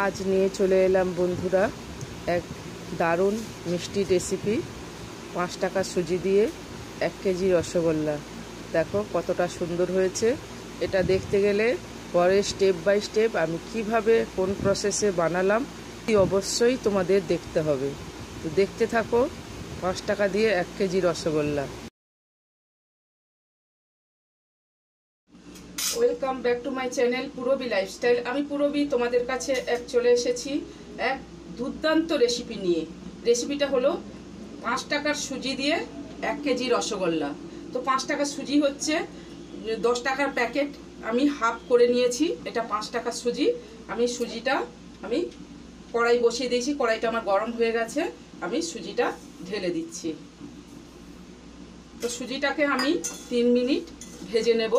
আজ নিয়ে চলে এলাম বন্ধুরা এক দারুণ মিষ্টি রেসিপি। 5 টাকা সুজি দিয়ে 1 কেজি রসগোল্লা। দেখো কতটা সুন্দর হয়েছে। এটা দেখতে গেলে পরে স্টেপ বাই স্টেপ আমি কিভাবে কোন প্রসেসে বানালাম অবশ্যই তোমাদের দেখতে হবে। তো দেখতে থাকো 5 টাকা দিয়ে 1 KG rasgulla. Welcome back to my channel Purabi lifestyle. আমি পুরবী তোমাদের কাছে চলে এসেছি এক দুর্দান্ত রেসিপি নিয়ে। রেসিপিটা হলো 5 টাকার সুজি দিয়ে 1 কেজি রসগোল্লা। তো 5 টাকার সুজি হচ্ছে 10 টাকার প্যাকেট, আমি হাফ করে নিয়েছি। এটা 5 টাকার সুজি। আমি সুজিটা কড়াই বসিয়ে দিয়েছি, কড়াইটা আমার গরম হয়ে গেছে। আমি সুজিটা ঢেলে দিচ্ছি। তো সুজিটাকে আমি 3 মিনিট ভেজে নেব।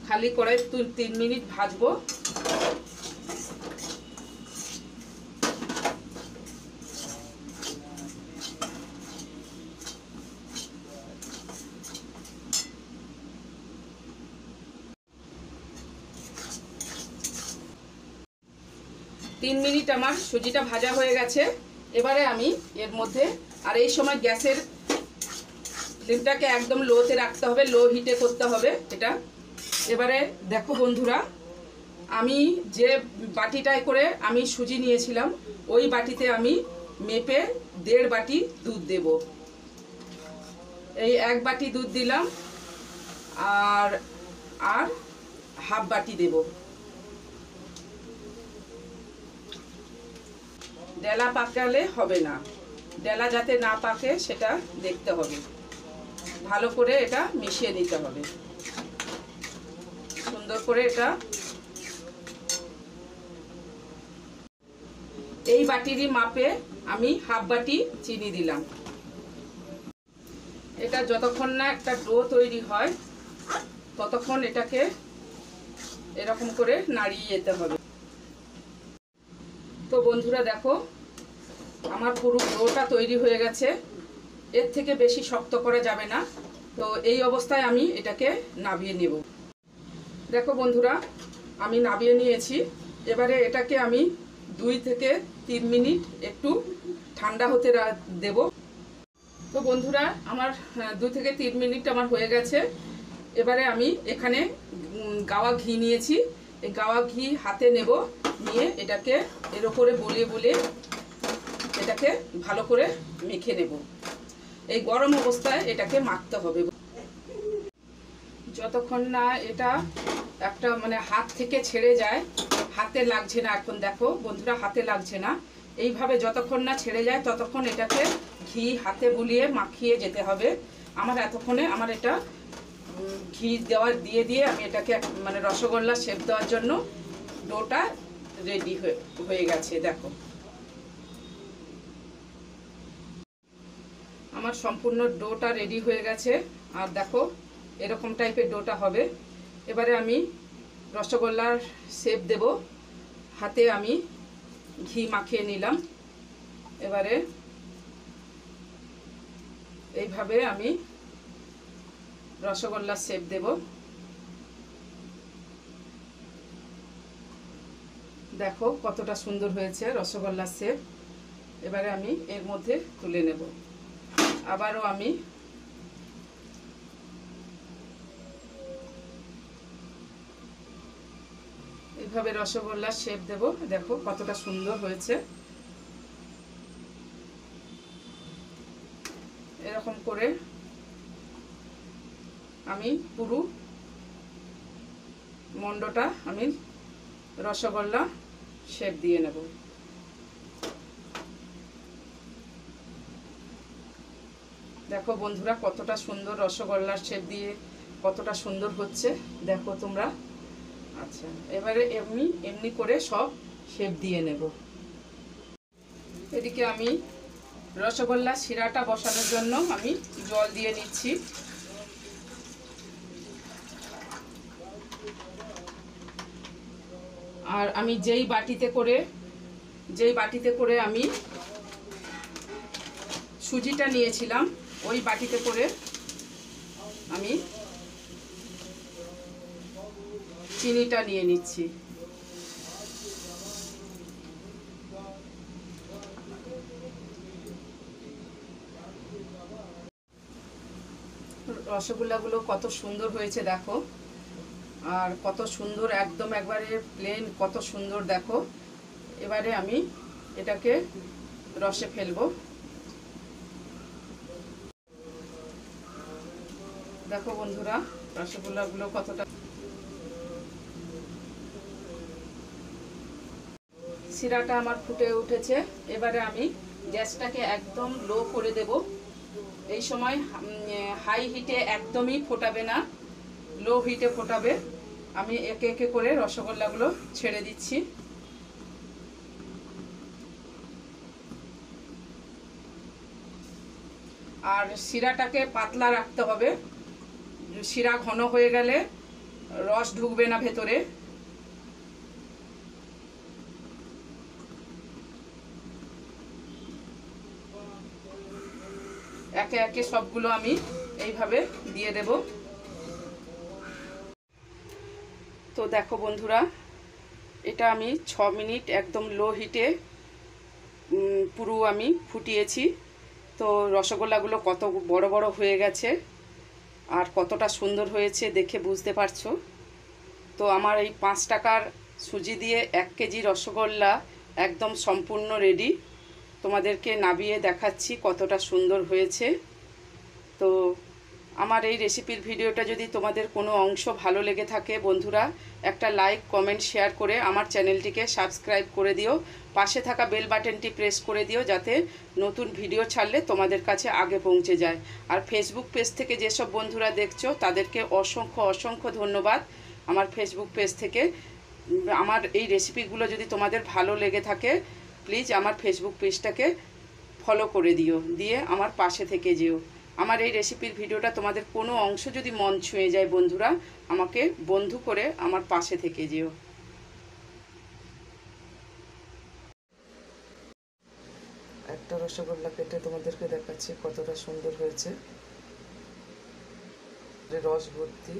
খালি কড়াই 3 মিনিট ভাজবো। তিন মিনিট আমার সুজিটা ভাজা হয়ে গেছে। এবারে আমি এর মধ্যে, আর এই সময় গ্যাসের ফ্লেমটাকে একদম লোতে রাখতে হবে, লো হিটে করতে হবে এটা। এবারে দেখো বন্ধুরা, আমি যে বাটিটায় করে আমি সুজি নিয়েছিলাম ওই বাটিতে আমি মেপে 1.5 বাটি দুধ দেব। এই 1 বাটি দুধ দিলাম, আর হাফ বাটি দেব। ডেলা পাকালে হবে না, ডেলা যাতে না পাকে সেটা দেখতে হবে। ভালো করে এটা মিশিয়ে নিতে হবে সুন্দর করে। এটা এই বাটিরই মাপে আমি হাফ বাটি চিনি দিলাম। এটা যতক্ষণ না একটা ডো তৈরি হয় ততক্ষণ এটাকে এরকম করে নাড়িয়ে যেতে হবে। তো বন্ধুরা দেখো আমার পুরো ডোটা তৈরি হয়ে গেছে। এর থেকে বেশি শক্ত করা যাবে না। তো এই অবস্থায় আমি এটাকে নাবিয়ে নেব। দেখো বন্ধুরা আমি নাবিয়ে নিয়েছি। এবারে এটাকে আমি 2 থেকে 3 মিনিট একটু ঠান্ডা হতে দেব। তো বন্ধুরা আমার 2 থেকে 3 মিনিট আমার হয়ে গেছে। এবারে আমি এখানে গাওয়া ঘি নিয়েছি। এই গাওয়া ঘি হাতে নেব, নিয়ে এটাকে এর উপরে বলিয়ে বলিয়ে এটাকে ভালো করে মেখে নেব। এই গরম অবস্থায় এটাকে মাখতে হবে যতক্ষণ না এটা একটা হাত থেকে ছেড়ে যায়। হাতে লাগছে না, এখন দেখো বন্ধুরা হাতে লাগছে না। এইভাবে যতক্ষণ না ছেড়ে যায় ততক্ষণ এটাকে ঘি হাতে বুলিয়ে মাখিয়ে যেতে হবে। আমার এতক্ষণে আমার এটা ঘি দিয়ে আমি এটাকে রসগোল্লা শেপ দেওয়ার জন্য ডোটা রেডি হয়ে গেছে। দেখো আমার সম্পূর্ণ ডোটা রেডি হয়ে গেছে। আর দেখো এরকম টাইপের ডোটা হবে। এবারে আমি রসগোল্লার শেপ দেব। হাতে আমি ঘি মাখিয়ে নিলাম। এবারে এইভাবে আমি রসগোল্লার শেপ দেব। দেখো কতটা সুন্দর হয়েছে রসগোল্লার শেপ। এবারে আমি এর মধ্যে তুলে নেব। আবারও আমি এইভাবে রসগোল্লার শেপ দেব। দেখো কতটা সুন্দর হয়েছে। এরকম করে আমি পুরো মন্ডটা আমি রসগোল্লা শেপ দিয়ে নেব। দেখো বন্ধুরা কতটা সুন্দর রসগোল্লার শেপ দিয়ে কতটা সুন্দর হচ্ছে দেখো তোমরা। আচ্ছা এবারে এমনি করে সব শেপ দিয়ে নেব। এদিকে আমি রসগোল্লা শিরাটা বসানোর জন্য আমি জল দিয়ে নিচ্ছি। আর আমি যেই বাটিতে করে আমি সুজিটা নিয়েছিলাম ওই বাটিতে করে আমি চিনিটা নিয়ে নিচ্ছি। রসগোল্লাগুলো কত সুন্দর হয়েছে দেখো, আর কত সুন্দর একদম একবারে প্লেন, কত সুন্দর দেখো। এবারে আমি এটাকে রসে ফেলবো। দেখো বন্ধুরা রসগোল্লাগুলো কতটা, শিরাটা আমার ফুটে উঠেছে। এবারে আমি গ্যাসটাকে একদম লো করে দেব। এই সময় হাই হিটে একদমই ফোটাবে না, লো হিটে ফোটাবে। আমি একে একে করে রসগোল্লাগুলো ছেড়ে দিচ্ছি। আর শিরাটাকে পাতলা রাখতে হবে, শিরা ঘন হয়ে গেলে রস ঢুকবে না ভেতরে। একে একে সবগুলো আমি এইভাবে দিয়ে দেব। তো দেখো বন্ধুরা, এটা আমি 6 মিনিট একদম লো হিটে পুরো আমি ফুটিয়েছি। তো রসগোল্লাগুলো কত বড় বড় হয়ে গেছে আর কতটা সুন্দর হয়েছে দেখে বুঝতে পারছো। তো আমার এই 5 টাকার সুজি দিয়ে 1 কেজি রসগোল্লা একদম সম্পূর্ণ রেডি। তোমাদেরকে নাবিয়ে দেখাচ্ছি কতটা সুন্দর হয়েছে। তো আমার এই রেসিপির ভিডিওটা যদি তোমাদের কোনো অংশ ভালো লেগে থাকে বন্ধুরা, একটা লাইক কমেন্ট শেয়ার করে আমার চ্যানেলটিকে সাবস্ক্রাইব করে দিও। পাশে থাকা বেল বাটনটি প্রেস করে দিও যাতে নতুন ভিডিও ছাড়লে তোমাদের কাছে আগে পৌঁছে যায়। আর ফেসবুক পেজ থেকে যেসব বন্ধুরা দেখছো তাদেরকে অসংখ্য অসংখ্য ধন্যবাদ। আমার ফেসবুক পেজ থেকে আমার এই রেসিপিগুলো যদি তোমাদের ভালো লেগে থাকে প্লিজ আমার ফেসবুক পেজটাকে ফলো করে দিও, দিয়ে আমার পাশে থেকে যেও। আমার এই রেসিপির ভিডিওটা তোমাদের কোনো অংশ যদি মন ছুঁয়ে যায় বন্ধুরা, আমাকে বন্ধু করে আমার পাশে থেকে যেও। একটা রসগোল্লা কেটে তোমাদেরকে দেখাচ্ছি কতটা সুন্দর হয়েছে, রস ভর্তি।